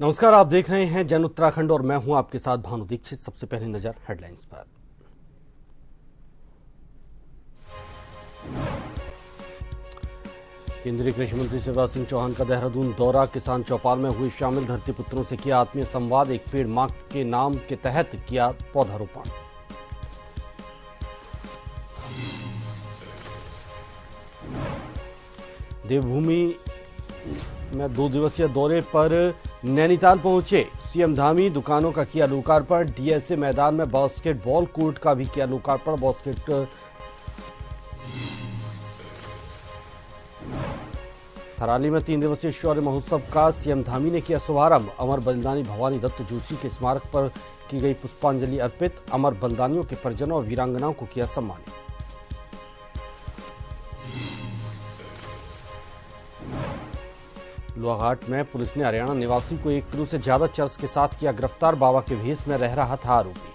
नमस्कार, आप देख रहे हैं जन उत्तराखंड और मैं हूं आपके साथ भानु दीक्षित। सबसे पहले नजर हेडलाइंस पर। केंद्रीय कृषि मंत्री शिवराज सिंह चौहान का देहरादून दौरा। किसान चौपाल में हुए शामिल। धरती पुत्रों से किया आत्मीय संवाद। एक पेड़ मां के नाम के तहत किया पौधारोपण। देवभूमि में 2 दिवसीय दौरे पर नैनीताल पहुंचे सीएम धामी। दुकानों का किया लोकार्पण। डीएसए मैदान में बास्केटबॉल कोर्ट का भी किया लोकार्पण। थराली में 3 दिवसीय शौर्य महोत्सव का सीएम धामी ने किया शुभारंभ। अमर बलिदानी भवानी दत्त जोशी के स्मारक पर की गई पुष्पांजलि अर्पित। अमर बलिदानियों के परिजनों और वीरांगनाओं को किया सम्मानित। लोहाघाट में पुलिस ने हरियाणा निवासी को 1 किलो से ज्यादा चरस के साथ किया गिरफ्तार। बाबा के भेष में रह रहा था आरोपी।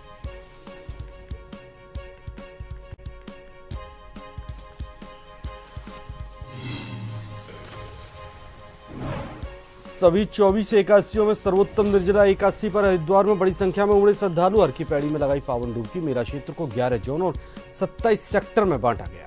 सभी 24 एकादशियों में सर्वोत्तम निर्जला एकादशी पर हरिद्वार में बड़ी संख्या में उमड़े श्रद्धालु। हर की पैड़ी में लगाई पावन डुबकी। मेरा क्षेत्र को 11 जोन और 27 सेक्टर में बांटा गया।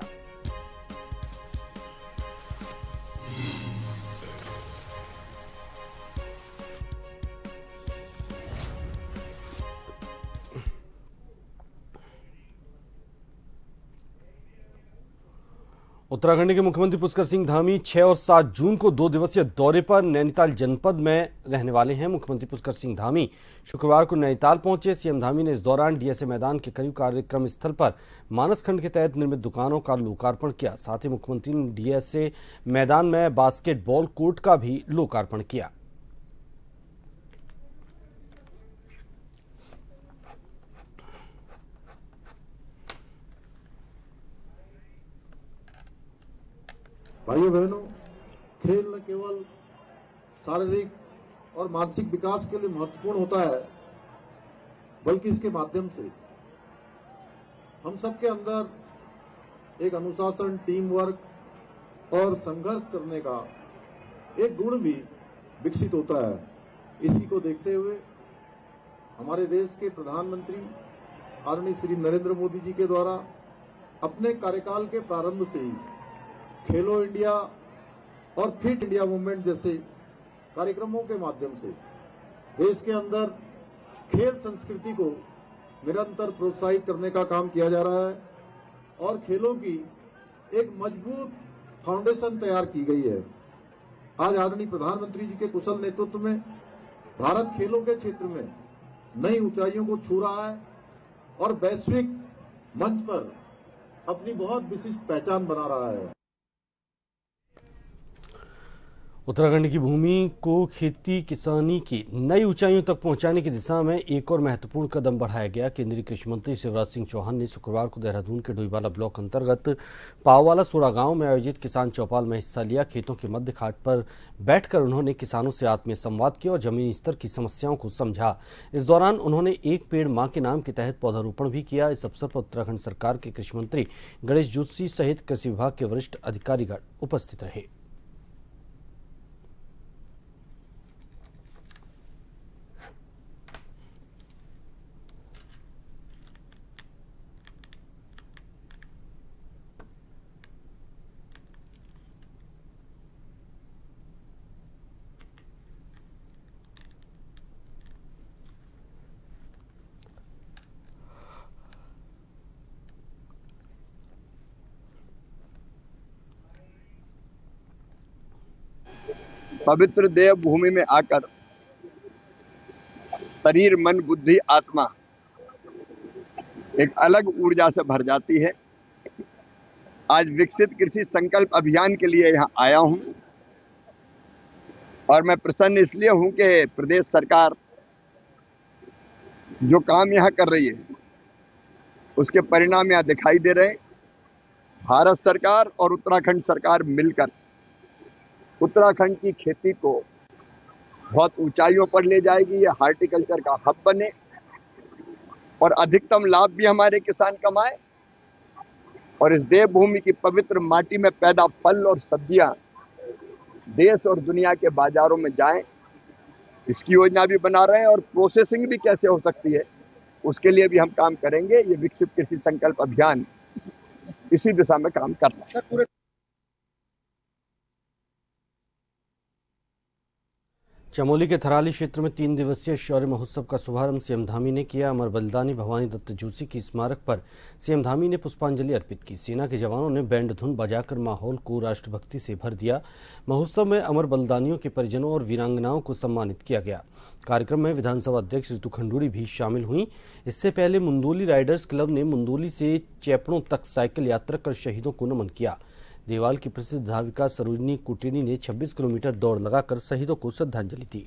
उत्तराखंड के मुख्यमंत्री पुष्कर सिंह धामी 6 और 7 जून को 2 दिवसीय दौरे पर नैनीताल जनपद में रहने वाले हैं। मुख्यमंत्री पुष्कर सिंह धामी शुक्रवार को नैनीताल पहुंचे। सीएम धामी ने इस दौरान डीएसए मैदान के करीब कार्यक्रम स्थल पर मानस खंड के तहत निर्मित दुकानों का लोकार्पण किया। साथ ही मुख्यमंत्री ने डीएसए मैदान में बास्केटबॉल कोर्ट का भी लोकार्पण किया। भाइयों बहनों, खेल न केवल शारीरिक और मानसिक विकास के लिए महत्वपूर्ण होता है, बल्कि इसके माध्यम से हम सबके अंदर एक अनुशासन, टीम वर्क और संघर्ष करने का एक गुण भी विकसित होता है। इसी को देखते हुए हमारे देश के प्रधानमंत्री आदरणीय श्री नरेंद्र मोदी जी के द्वारा अपने कार्यकाल के प्रारंभ से ही खेलो इंडिया और फिट इंडिया मूवमेंट जैसे कार्यक्रमों के माध्यम से देश के अंदर खेल संस्कृति को निरंतर प्रोत्साहित करने का काम किया जा रहा है और खेलों की एक मजबूत फाउंडेशन तैयार की गई है। आज आदरणीय प्रधानमंत्री जी के कुशल नेतृत्व में भारत खेलों के क्षेत्र में नई ऊंचाइयों को छू रहा है और वैश्विक मंच पर अपनी बहुत विशिष्ट पहचान बना रहा है। उत्तराखंड की भूमि को खेती किसानी की नई ऊंचाइयों तक पहुंचाने की दिशा में एक और महत्वपूर्ण कदम बढ़ाया गया। केंद्रीय कृषि मंत्री शिवराज सिंह चौहान ने शुक्रवार को देहरादून के डोईवाला ब्लॉक अंतर्गत पाववाला सोड़ा गांव में आयोजित किसान चौपाल में हिस्सा लिया। खेतों के मध्य घाट पर बैठकर उन्होंने किसानों से आत्मीय संवाद किया और जमीनी स्तर की समस्याओं को समझा। इस दौरान उन्होंने एक पेड़ मां के नाम के तहत पौधारोपण भी किया। इस अवसर पर उत्तराखंड सरकार के कृषि मंत्री गणेश जोशी सहित कृषि विभाग के वरिष्ठ अधिकारीगण उपस्थित रहे। पवित्र देव भूमि में आकर शरीर, मन, बुद्धि, आत्मा एक अलग ऊर्जा से भर जाती है। आज विकसित कृषि संकल्प अभियान के लिए यहाँ आया हूँ और मैं प्रसन्न इसलिए हूँ कि प्रदेश सरकार जो काम यहाँ कर रही है उसके परिणाम यहाँ दिखाई दे रहे हैं। भारत सरकार और उत्तराखंड सरकार मिलकर उत्तराखंड की खेती को बहुत ऊंचाइयों पर ले जाएगी। ये हार्टिकल्चर का हब बने और अधिकतम लाभ भी हमारे किसान कमाए और इस देवभूमि की पवित्र माटी में पैदा फल और सब्जियां देश और दुनिया के बाजारों में जाएं इसकी योजना भी बना रहे हैं और प्रोसेसिंग भी कैसे हो सकती है उसके लिए भी हम काम करेंगे। ये विकसित कृषि संकल्प अभियान इसी दिशा में काम कर रहा है। चमोली के थराली क्षेत्र में 3 दिवसीय शौर्य महोत्सव का शुभारंभ सीएम धामी ने किया। अमर बलिदानी भवानी दत्त जोशी की स्मारक पर सीएम धामी ने पुष्पांजलि अर्पित की। सेना के जवानों ने बैंड धुन बजाकर माहौल को राष्ट्रभक्ति से भर दिया। महोत्सव में अमर बलिदानियों के परिजनों और वीरांगनाओं को सम्मानित किया गया। कार्यक्रम में विधानसभा अध्यक्ष ऋतु खंडूड़ी भी शामिल हुई। इससे पहले मुंदोली राइडर्स क्लब ने मुंदोली से चैपड़ों तक साइकिल यात्रा कर शहीदों को नमन किया। देवाल की प्रसिद्ध धाविका सरोजनी कुटेनी ने 26 किलोमीटर दौड़ लगाकर शहीदों को श्रद्धांजलि दी।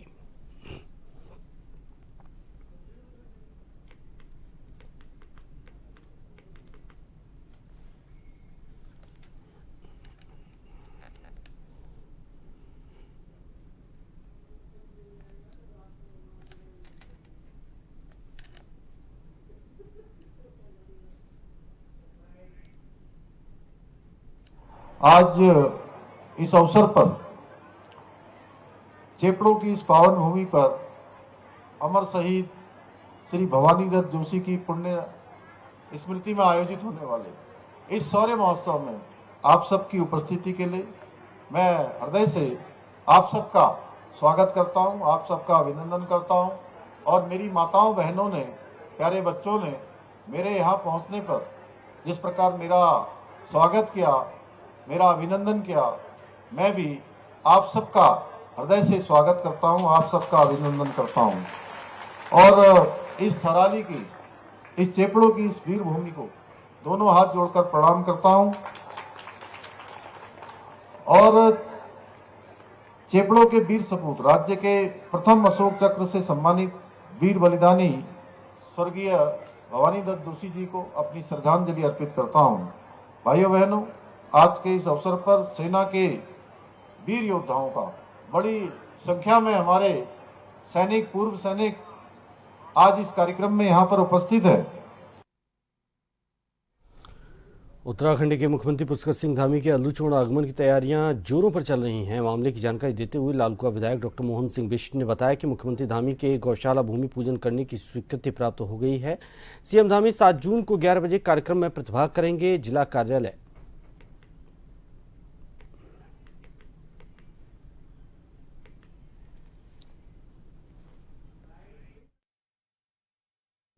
आज इस अवसर पर चेपड़ों की इस पावन भूमि पर अमर शहीद श्री भवानी दत्त जोशी की पुण्य स्मृति में आयोजित होने वाले इस शौर्य महोत्सव में आप सबकी उपस्थिति के लिए मैं हृदय से आप सबका स्वागत करता हूं, आप सबका अभिनंदन करता हूं। और मेरी माताओं बहनों ने, प्यारे बच्चों ने मेरे यहाँ पहुँचने पर जिस प्रकार मेरा स्वागत किया, मेरा अभिनंदन किया, मैं भी आप सबका हृदय से स्वागत करता हूं, आप सबका अभिनंदन करता हूं। और इस थराली की, इस चेपड़ों की इस वीर भूमि को दोनों हाथ जोड़कर प्रणाम करता हूं। और चेपड़ों के वीर सपूत, राज्य के प्रथम अशोक चक्र से सम्मानित वीर बलिदानी स्वर्गीय भवानी दत्त जोशी जी को अपनी श्रद्धांजलि अर्पित करता हूं। भाइयों बहनों, आज के इस अवसर पर सेना के वीर योद्धाओं का बड़ी संख्या में हमारे सैनिक, पूर्व सैनिक आज इस कार्यक्रम में यहां पर उपस्थित है। उत्तराखंड के मुख्यमंत्री पुष्कर सिंह धामी के अल्लूचोड़ आगमन की तैयारियां जोरों पर चल रही हैं। मामले की जानकारी देते हुए लालकुआ विधायक डॉक्टर मोहन सिंह बिष्ट ने बताया कि मुख्यमंत्री धामी के गौशाला भूमि पूजन करने की स्वीकृति प्राप्त हो गई है। सीएम धामी 7 जून को 11 बजे कार्यक्रम में प्रतिभाग करेंगे। जिला कार्यालय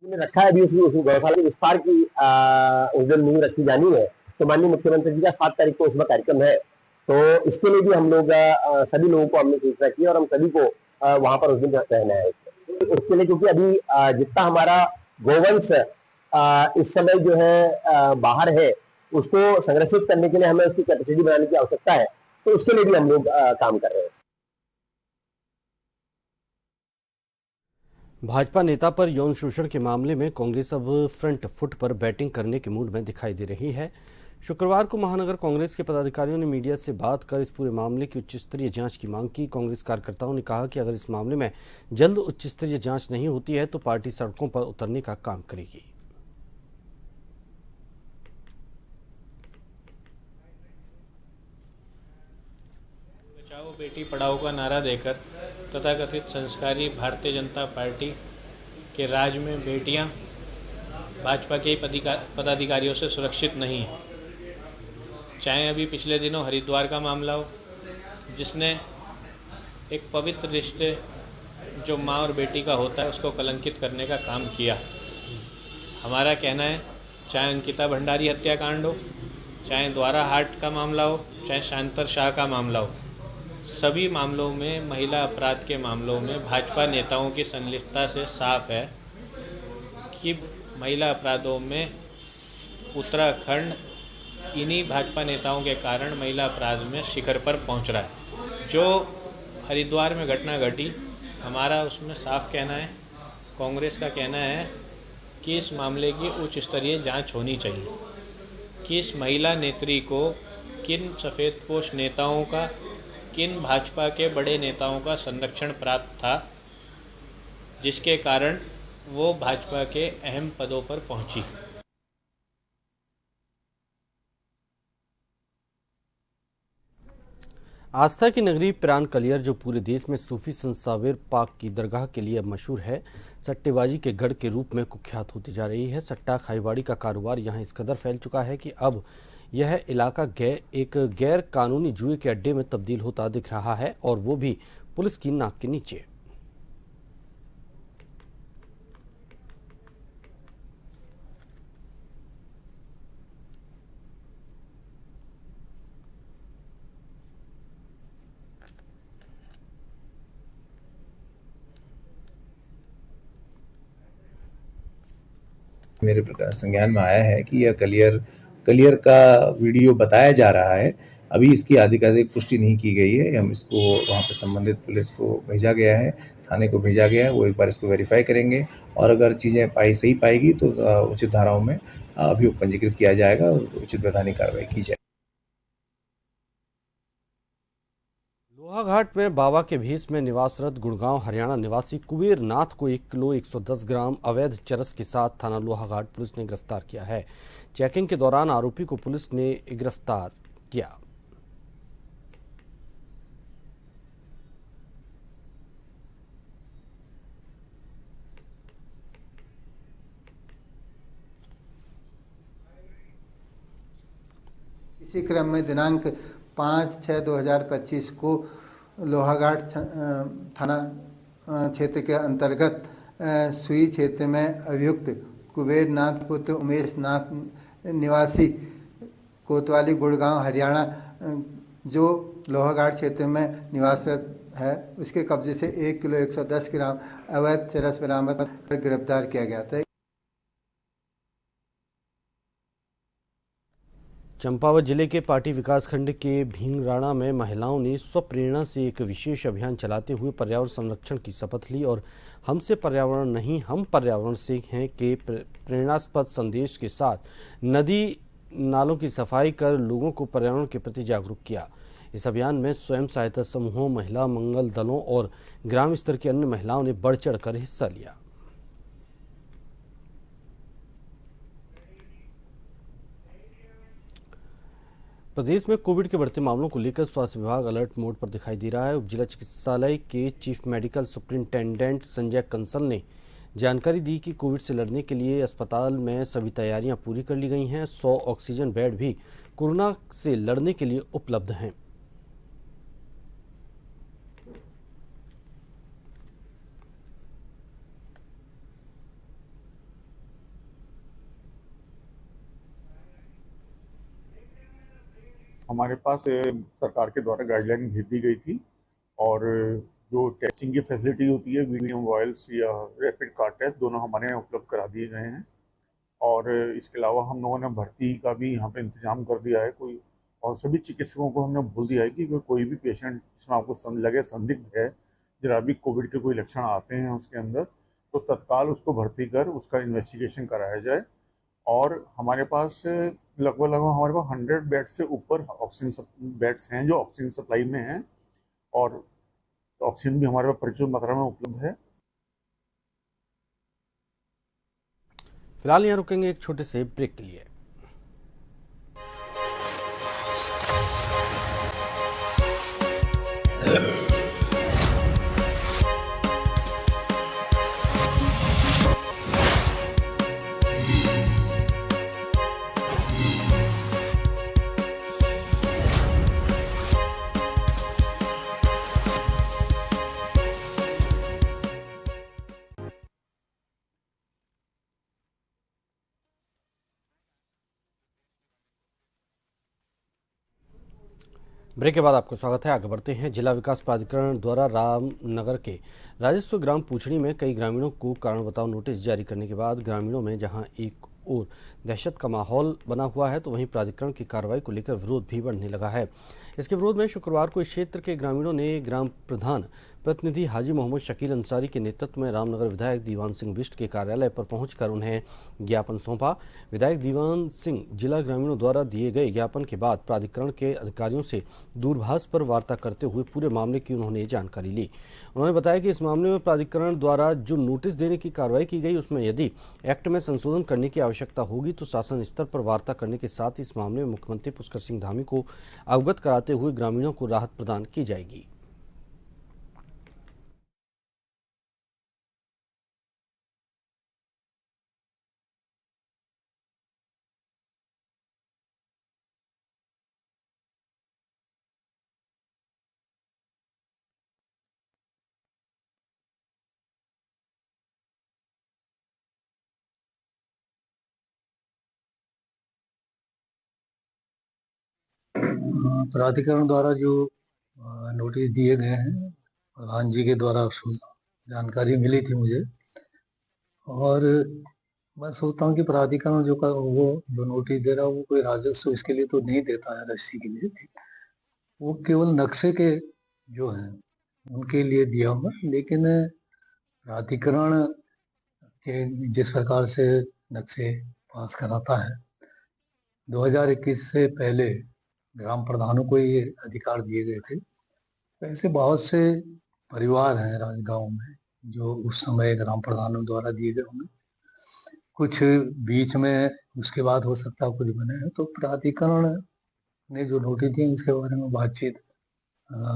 में रखा है। अभी उस गौशाला के विस्तार की उस दिन नींव रखी जानी है, तो माननीय मुख्यमंत्री जी का 7 तारीख को उसमें कार्यक्रम है। तो इसके लिए भी हम लोग सभी लोगों को हमने सूचना की और हम सभी को वहां पर उस दिन रहना है उसके लिए, क्योंकि अभी जितना हमारा गोवंश इस समय जो है बाहर है, उसको संरक्षित करने के लिए हमें उसकी कैपेसिटी बनाने की आवश्यकता है। तो उसके लिए भी हम लोग काम कर रहे हैं। भाजपा नेता पर यौन शोषण के मामले में कांग्रेस अब फ्रंट फुट पर बैटिंग करने के मूड में दिखाई दे रही है। शुक्रवार को महानगर कांग्रेस के पदाधिकारियों ने मीडिया से बात कर इस पूरे मामले की उच्च स्तरीय जांच की मांग की। कांग्रेस कार्यकर्ताओं ने कहा कि अगर इस मामले में जल्द उच्च स्तरीय जांच नहीं होती है तो पार्टी सड़कों पर उतरने का काम करेगी। बचाओ बेटी पढ़ाओ का नारा देकर तथाकथित संस्कारी भारतीय जनता पार्टी के राज में बेटियां भाजपा के पदाधिकारियों से सुरक्षित नहीं हैं। चाहे अभी पिछले दिनों हरिद्वार का मामला हो, जिसने एक पवित्र रिश्ते जो माँ और बेटी का होता है उसको कलंकित करने का काम किया। हमारा कहना है, चाहे अंकिता भंडारी हत्याकांड हो, चाहे द्वारा हाट का मामला हो, चाहे शांतर शाह का मामला हो, सभी मामलों में, महिला अपराध के मामलों में भाजपा नेताओं की संलिप्तता से साफ है कि महिला अपराधों में उत्तराखंड इन्हीं भाजपा नेताओं के कारण महिला अपराध में शिखर पर पहुंच रहा है। जो हरिद्वार में घटना घटी, हमारा उसमें साफ कहना है, कांग्रेस का कहना है कि इस मामले की उच्च स्तरीय जांच होनी चाहिए कि इस महिला नेत्री को किन सफ़ेदपोश नेताओं का, किन भाजपा के बड़े नेताओं का संरक्षण प्राप्त था, जिसके कारण वो भाजपा के अहम पदों पर पहुंची। आस्था की नगरी पिरान कलियर, जो पूरे देश में सूफी संत साबिर पाक की दरगाह के लिए अब मशहूर है, सट्टेबाजी के गढ़ के रूप में कुख्यात होती जा रही है। सट्टा खाईबाड़ी का कारोबार यहाँ इस कदर फैल चुका है कि अब यह इलाका एक गैर कानूनी जुए के अड्डे में तब्दील होता दिख रहा है, और वो भी पुलिस की नाक के नीचे। मेरे संज्ञान में आया है कि यह कलियर का वीडियो बताया जा रहा है। अभी इसकी आधिकारिक पुष्टि नहीं की गई है। हम इसको वहाँ पे संबंधित पुलिस को भेजा गया है, थाने को भेजा गया है, वो एक बार इसको वेरीफाई करेंगे और अगर चीज़ें सही पाएगी तो उचित धाराओं में अभियोग पंजीकृत किया जाएगा और उचित वैधानिक कार्रवाई की जाएगी। लोहाघाट में बाबा के भेष में निवासरत गुड़गांव हरियाणा निवासी कुबेर नाथ को 1 किलो 110 ग्राम अवैध चरस के साथ थाना लोहाघाट पुलिस ने गिरफ्तार किया है। चेकिंग के दौरान आरोपी को पुलिस ने गिरफ्तार किया। इसी क्रम में दिनांक 5/6/2025 को लोहाघाट थाना क्षेत्र के अंतर्गत सुई क्षेत्र में अभियुक्त कुबेर नाथ पुत्र उमेश नाथ निवासी कोतवाली गुड़गांव हरियाणा, जो लोहाघाट क्षेत्र में निवासरत है, उसके कब्जे से 1 किलो 110 ग्राम अवैध चरस बरामद कर गिरफ्तार किया गया था। चंपावत जिले के पाटी विकासखंड के भींगराणा में महिलाओं ने स्वप्रेरणा से एक विशेष अभियान चलाते हुए पर्यावरण संरक्षण की शपथ ली और हमसे पर्यावरण नहीं, हम पर्यावरण से हैं के प्रेरणास्पद संदेश के साथ नदी नालों की सफाई कर लोगों को पर्यावरण के प्रति जागरूक किया। इस अभियान में स्वयं सहायता समूहों, महिला मंगल दलों और ग्राम स्तर की अन्य महिलाओं ने बढ़ चढ़कर हिस्सा लिया। प्रदेश में कोविड के बढ़ते मामलों को लेकर स्वास्थ्य विभाग अलर्ट मोड पर दिखाई दे रहा है। उप जिला चिकित्सालय के chief medical superintendent Sanjay Kansal ने जानकारी दी कि कोविड से लड़ने के लिए अस्पताल में सभी तैयारियां पूरी कर ली गई हैं। 100 ऑक्सीजन बेड भी कोरोना से लड़ने के लिए उपलब्ध हैं। हमारे पास सरकार के द्वारा गाइडलाइन भेज दी गई थी और जो टेस्टिंग की फैसिलिटी होती है, वीडियम वॉयल्स या रैपिड कार्ड टेस्ट, दोनों हमारे यहाँ उपलब्ध करा दिए गए हैं। और इसके अलावा हम लोगों ने भर्ती का भी यहाँ पे इंतजाम कर दिया है। और सभी चिकित्सकों को हमने बोल दिया है कि कोई भी पेशेंट जिसमें आपको लगे संदिग्ध है, जरा भी कोविड के कोई लक्षण आते हैं उसके अंदर, तो तत्काल उसको भर्ती कर उसका इन्वेस्टिगेशन कराया जाए। और हमारे पास लगभग हमारे पास 100 बेड से ऊपर ऑक्सीजन बेड्स हैं जो ऑक्सीजन सप्लाई में हैं, और ऑक्सीजन भी हमारे पास प्रचुर मात्रा में उपलब्ध है। फिलहाल यहाँ रुकेंगे एक छोटे से ब्रेक के लिए। ब्रेक के बाद आपको स्वागत है। आगे बढ़ते हैं। जिला विकास प्राधिकरण द्वारा रामनगर के राजस्व ग्राम पूछड़ी में कई ग्रामीणों को कारण बताओ नोटिस जारी करने के बाद ग्रामीणों में जहां एक ओर दहशत का माहौल बना हुआ है, तो वहीं प्राधिकरण की कार्रवाई को लेकर विरोध भी बढ़ने लगा है। इसके विरोध में शुक्रवार को इस क्षेत्र के ग्रामीणों ने ग्राम प्रधान प्रतिनिधि हाजी मोहम्मद शकील अंसारी के नेतृत्व में रामनगर विधायक दीवान सिंह बिष्ट के कार्यालय पर पहुंचकर उन्हें ज्ञापन सौंपा। विधायक दीवान सिंह जिला ग्रामीणों द्वारा दिए गए ज्ञापन के बाद प्राधिकरण के अधिकारियों से दूरभाष पर वार्ता करते हुए पूरे मामले की उन्होंने जानकारी ली। उन्होंने बताया कि इस मामले में प्राधिकरण द्वारा जो नोटिस देने की कार्रवाई की गई, उसमें यदि एक्ट में संशोधन करने की आवश्यकता आवश्यकता होगी तो शासन स्तर पर वार्ता करने के साथ इस मामले में मुख्यमंत्री पुष्कर सिंह धामी को अवगत कराते हुए ग्रामीणों को राहत प्रदान की जाएगी। प्राधिकरण द्वारा जो नोटिस दिए गए हैं, प्रधान जी के द्वारा जानकारी मिली थी मुझे, और मैं सोचता हूँ कि प्राधिकरण जो नोटिस दे रहा है वो कोई राजस्व इसके लिए तो नहीं देता है रजिस्ट्री के लिए, वो केवल नक्शे के जो हैं उनके लिए दिया हुआ। लेकिन प्राधिकरण के जिस प्रकार से नक्शे पास कराता है, 2021 से पहले ग्राम प्रधानों को ये अधिकार दिए गए थे। ऐसे बहुत से परिवार हैं राजगांव में जो उस समय ग्राम प्रधानों द्वारा दिए गए होंगे, कुछ बीच में उसके बाद हो सकता है कुछ बने हैं। तो प्राधिकरण ने जो नोटिस दिए उसके बारे में बातचीत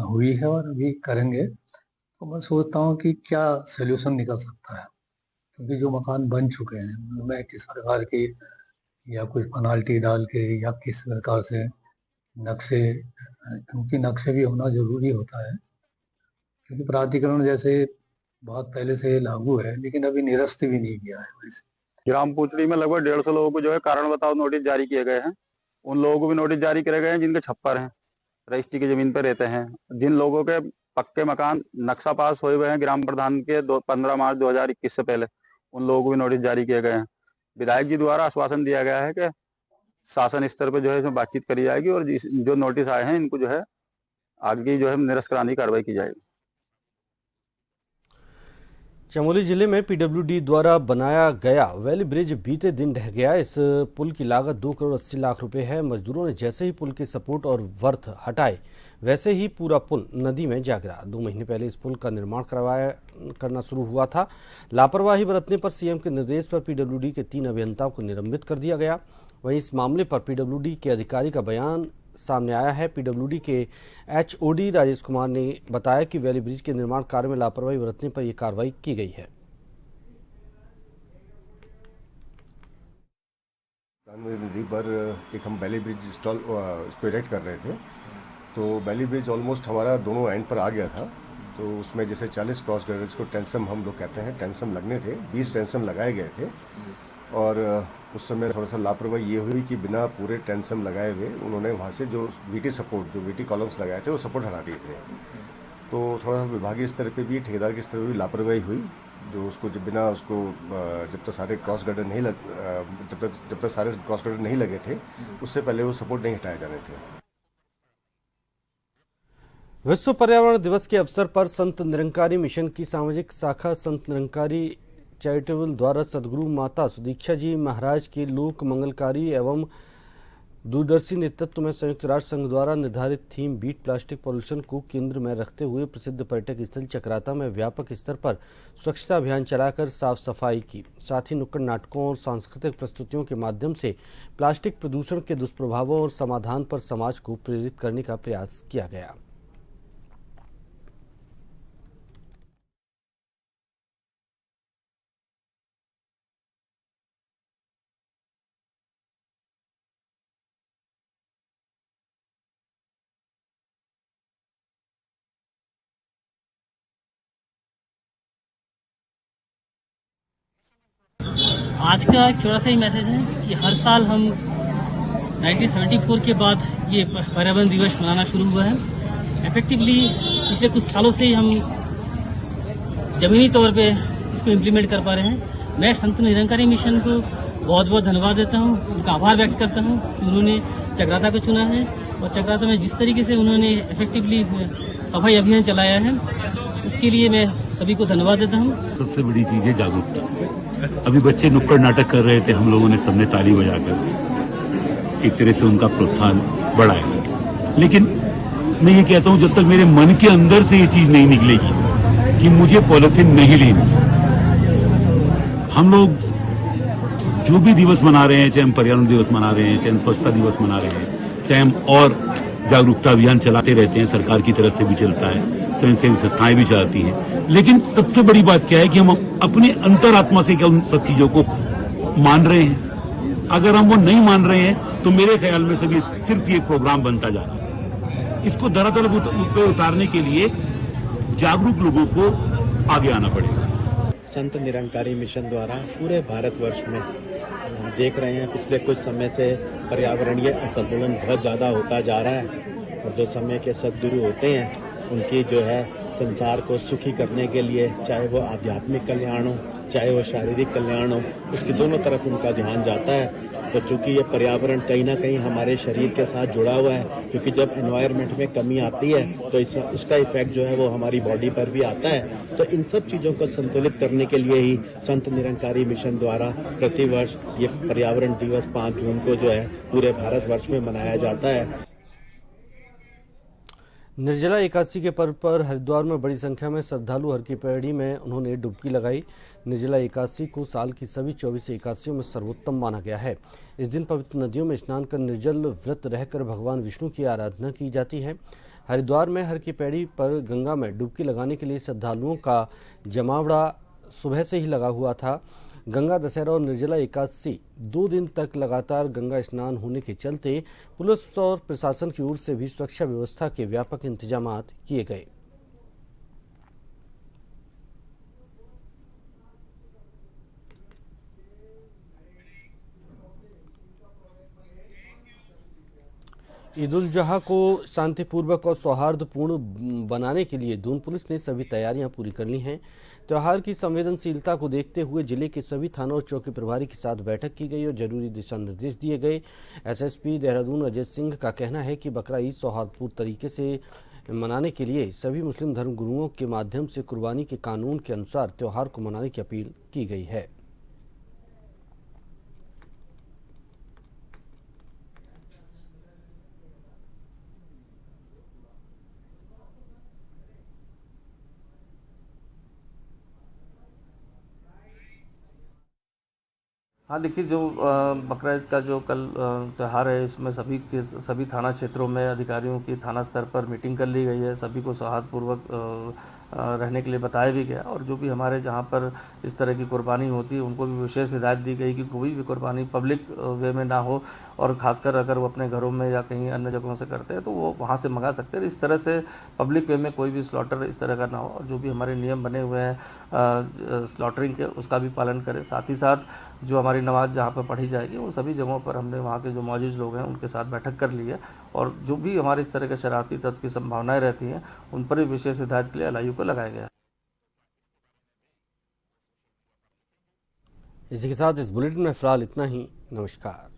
हुई है और अभी करेंगे। तो मैं सोचता हूँ कि क्या सोल्यूशन निकल सकता है, क्योंकि जो मकान बन चुके हैं उनमें किस प्रकार की या कुछ पेनाल्टी डाल के या किस प्रकार से नक्शे, क्योंकि नक्शे भी होना जरूरी होता है, क्योंकि प्राधिकरण जैसे बहुत पहले से लागू है लेकिन अभी निरस्त भी नहीं किया है। ग्राम पूचड़ी में लगभग 150 लोगों को जो है कारण बताओ नोटिस जारी किए गए हैं। उन लोगों को भी नोटिस जारी करे गए हैं जिनके छप्पर हैं, रजिस्ट्री की जमीन पर रहते हैं। जिन लोगों के पक्के मकान नक्शा पास हुए हुए हैं ग्राम प्रधान के 15 मार्च 2021 से पहले, उन लोगों को भी नोटिस जारी किए गए हैं। विधायक जी द्वारा आश्वासन दिया गया है कि शासन स्तर पर जो है इसमें बातचीत करी जाएगी और जो नोटिस आए हैं इनको जो है आगे जो है निरस्त कराने की कार्रवाई की जाएगी। चमोली जिले में पीडब्ल्यूडी द्वारा बनाया गया वैली ब्रिज बीते दिन ढह गया। इस पुल की लागत 2 करोड़ 80 लाख रुपए है। मजदूरों ने जैसे ही पुल के सपोर्ट और वर्थ हटाए वैसे ही पूरा पुल नदी में जा गिरा। 2 महीने पहले इस पुल का निर्माण करना शुरू हुआ था। लापरवाही बरतने पर सीएम के निर्देश पर पीडब्ल्यूडी के 3 अभियंताओं को निलंबित कर दिया गया। वहीं इस मामले पर पीडब्ल्यूडी के अधिकारी का बयान सामने आया है। पीडब्ल्यूडी के एचओडी राजेश कुमार ने बताया कि वैली ब्रिज के निर्माण कार्य में लापरवाही बरतने पर यह कार्रवाई की गई है। नदी पर एक हम वैली ब्रिज इसको इरेक्ट कर रहे थे, तो वैली ब्रिज ऑलमोस्ट हमारा दोनों एंड पर आ गया था। तो उसमें जैसे 40 क्रॉस गर्डर्स को टेंसम हम लोग कहते हैं, टेंसम लगने थे, 20 टेंसम लगाए गए थे। और उस समय थोड़ा सा लापरवाही ये हुई कि बिना पूरे टेंसम लगाए हुए उन्होंने वहाँ से जो वीटी सपोर्ट, जो वीटी कॉलम्स लगाए थे वो सपोर्ट हटा दिए थे। तो थोड़ा सा विभागीय स्तर पे भी, ठेकेदार के स्तर पे भी लापरवाही हुई, जो उसको जब बिना उसको जब तक सारे क्रॉस गर्डर नहीं जब तक सारे क्रॉस गर्डर नहीं लगे थे उससे पहले वो सपोर्ट नहीं हटाए जाने थे। विश्व पर्यावरण दिवस के अवसर पर संत निरंकारी मिशन की सामाजिक शाखा संत निरंकारी चैरिटेबल द्वारा सदगुरु माता सुदीक्षा जी महाराज के लोक मंगलकारी एवं दूरदर्शी नेतृत्व में संयुक्त राष्ट्र संघ द्वारा निर्धारित थीम बीट प्लास्टिक पॉल्यूशन को केंद्र में रखते हुए प्रसिद्ध पर्यटक स्थल चक्राता में व्यापक स्तर पर स्वच्छता अभियान चलाकर साफ सफाई की। साथ ही नुक्कड़ नाटकों और सांस्कृतिक प्रस्तुतियों के माध्यम से प्लास्टिक प्रदूषण के दुष्प्रभावों और समाधान पर समाज को प्रेरित करने का प्रयास किया गया। आज का एक छोटा सा ही मैसेज है कि हर साल हम 1974 के बाद ये पर्यावरण दिवस मनाना शुरू हुआ है। इफेक्टिवली पिछले कुछ सालों से ही हम जमीनी तौर पे इसको इम्प्लीमेंट कर पा रहे हैं। मैं संत निरंकारी मिशन को बहुत बहुत धन्यवाद देता हूँ, उनका आभार व्यक्त करता हूँ कि उन्होंने चक्राता को चुना है और चक्राता में जिस तरीके से उन्होंने इफेक्टिवली सफाई अभियान चलाया है उसके लिए मैं सभी को धन्यवाद देता हूँ। सबसे बड़ी चीज़ है जागरूकता। अभी बच्चे नुक्कड़ नाटक कर रहे थे, हम लोगों ने सबने ताली बजाकर एक तरह से उनका प्रोत्साहन बढ़ाया। लेकिन मैं ये कहता हूँ जब तक मेरे मन के अंदर से ये चीज़ नहीं निकलेगी कि मुझे पॉलिथीन नहीं लेनी, हम लोग जो भी दिवस मना रहे हैं, चाहे हम पर्यावरण दिवस मना रहे हैं, चाहे हम स्वच्छता दिवस मना रहे हैं, चाहे हम और जागरूकता अभियान चलाते रहते हैं, सरकार की तरफ से भी चलता है, स्वयंसेवी संस्थाएं भी चलाती हैं, लेकिन सबसे बड़ी बात क्या है कि हम अपने अंतरात्मा से क्या उन सब चीजों को मान रहे हैं। अगर हम वो नहीं मान रहे हैं तो मेरे ख्याल में सभी सिर्फ ये प्रोग्राम बनता जा रहा है। इसको धरातल पे उतारने के लिए जागरूक लोगों को आगे आना पड़ेगा। संत निरंकारी मिशन द्वारा पूरे भारतवर्ष में देख रहे हैं पिछले कुछ समय से पर्यावरणीय असंतुलन बहुत ज़्यादा होता जा रहा है और जो समय के सद्गुरु होते हैं उनकी जो है संसार को सुखी करने के लिए, चाहे वो आध्यात्मिक कल्याण हो चाहे वो शारीरिक कल्याण हो, उसकी दोनों तरफ उनका ध्यान जाता है। तो चूँकि ये पर्यावरण कहीं ना कहीं हमारे शरीर के साथ जुड़ा हुआ है, क्योंकि जब एनवायरनमेंट में कमी आती है तो उसका इफेक्ट जो है वो हमारी बॉडी पर भी आता है। तो इन सब चीज़ों को संतुलित करने के लिए ही संत निरंकारी मिशन द्वारा प्रतिवर्ष ये पर्यावरण दिवस 5 जून को जो है पूरे भारतवर्ष में मनाया जाता है। निर्जला एकादशी के पर्व पर हरिद्वार में बड़ी संख्या में श्रद्धालु हर की पैड़ी में उन्होंने डुबकी लगाई। निर्जला एकादशी को साल की सभी 24 एकादशियों में सर्वोत्तम माना गया है। इस दिन पवित्र नदियों में स्नान कर निर्जल व्रत रहकर भगवान विष्णु की आराधना की जाती है। हरिद्वार में हर की पैड़ी पर गंगा में डुबकी लगाने के लिए श्रद्धालुओं का जमावड़ा सुबह से ही लगा हुआ था। गंगा दशहरा और निर्जला एकादशी 2 दिन तक लगातार गंगा स्नान होने के चलते पुलिस और प्रशासन की ओर से भी सुरक्षा व्यवस्था के व्यापक इंतजाम किए गए। ईद उल जुहा को शांतिपूर्वक और सौहार्दपूर्ण बनाने के लिए दून पुलिस ने सभी तैयारियां पूरी कर ली हैं। त्यौहार की संवेदनशीलता को देखते हुए जिले के सभी थानों और चौकी प्रभारी के साथ बैठक की गई और जरूरी दिशा निर्देश दिए गए। एसएसपी देहरादून अजय सिंह का कहना है कि बकरा ईद सौहार्दपूर्ण तरीके से मनाने के लिए सभी मुस्लिम धर्म गुरुओं के माध्यम से कुर्बानी के कानून के अनुसार त्यौहार को मनाने की अपील की गई है। हाँ देखिए, जो बकरा ईद का जो कल त्यौहार है, इसमें सभी थाना क्षेत्रों में अधिकारियों की थाना स्तर पर मीटिंग कर ली गई है। सभी को सौहार्दपूर्वक रहने के लिए बताया भी गया और जो भी हमारे जहाँ पर इस तरह की कुर्बानी होती है उनको भी विशेष हिदायत दी गई कि कोई भी कुर्बानी पब्लिक वे में ना हो और ख़ासकर अगर वो अपने घरों में या कहीं अन्य जगहों से करते हैं तो वो वहाँ से मंगा सकते हैं। इस तरह से पब्लिक वे में कोई भी स्लॉटर इस तरह का ना हो और जो भी हमारे नियम बने हुए हैं स्लॉटरिंग के उसका भी पालन करें। साथ ही साथ जो हमारी नमाज जहाँ पर पढ़ी जाएगी वो सभी जगहों पर हमने वहाँ के जो मौजूद लोग हैं उनके साथ बैठक कर ली है और जो भी हमारे इस तरह के शरारती तत्व की संभावनाएं रहती हैं उन पर भी विशेष हिदायत के लिए एलआईयू को लगाया गया है। इसी के साथ इस बुलेटिन में फिलहाल इतना ही। नमस्कार।